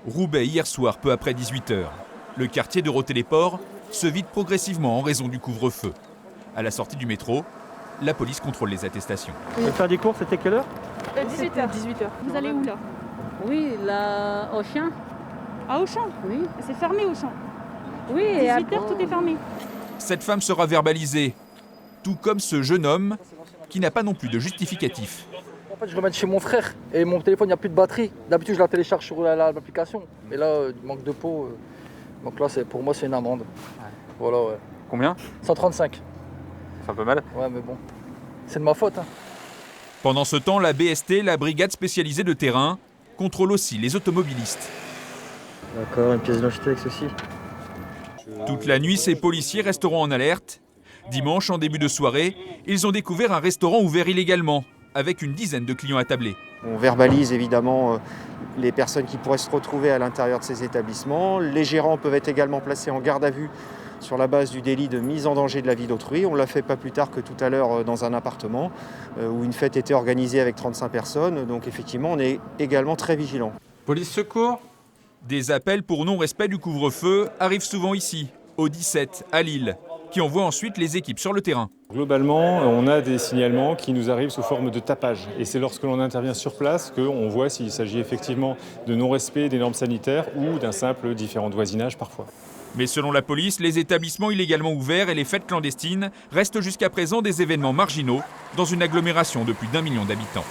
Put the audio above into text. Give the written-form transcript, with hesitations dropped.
Roubaix hier soir, peu après 18 h. Le quartier de Rothée-les-Ports se vide progressivement en raison du couvre-feu. À la sortie du métro, la police contrôle les attestations. Faire des courses, c'était quelle heure? 18h. Vous allez où là? Oui, là, Auchan. À Auchan? Oui. C'est fermé Auchan. Oui, 18h, tout est fermé. Cette femme sera verbalisée, tout comme ce jeune homme qui n'a pas non plus de justificatif. En fait, je remets chez mon frère et mon téléphone, il n'y a plus de batterie. D'habitude, je la télécharge sur l'application. Et là, il manque de pot. Donc là, pour moi, c'est une amende. Ouais. Voilà, ouais. Combien? 135. C'est un peu mal. Ouais, mais bon, c'est de ma faute. Hein. Pendant ce temps, la BST, la brigade spécialisée de terrain, contrôle aussi les automobilistes. D'accord, une pièce d'identité avec ceci. Toute la nuit, ces policiers resteront en alerte. Dimanche, en début de soirée, ils ont découvert un restaurant ouvert illégalement, avec une dizaine de clients attablés. On verbalise évidemment les personnes qui pourraient se retrouver à l'intérieur de ces établissements. Les gérants peuvent être également placés en garde à vue sur la base du délit de mise en danger de la vie d'autrui. On l'a fait pas plus tard que tout à l'heure dans un appartement où une fête était organisée avec 35 personnes. Donc effectivement, on est également très vigilants. Police secours. Des appels pour non-respect du couvre-feu arrivent souvent ici, au 17, à Lille, qui envoie ensuite les équipes sur le terrain. Globalement, on a des signalements qui nous arrivent sous forme de tapage. Et c'est lorsque l'on intervient sur place qu'on voit s'il s'agit effectivement de non-respect des normes sanitaires ou d'un simple différend de voisinage parfois. Mais selon la police, les établissements illégalement ouverts et les fêtes clandestines restent jusqu'à présent des événements marginaux dans une agglomération de plus d'1 million d'habitants.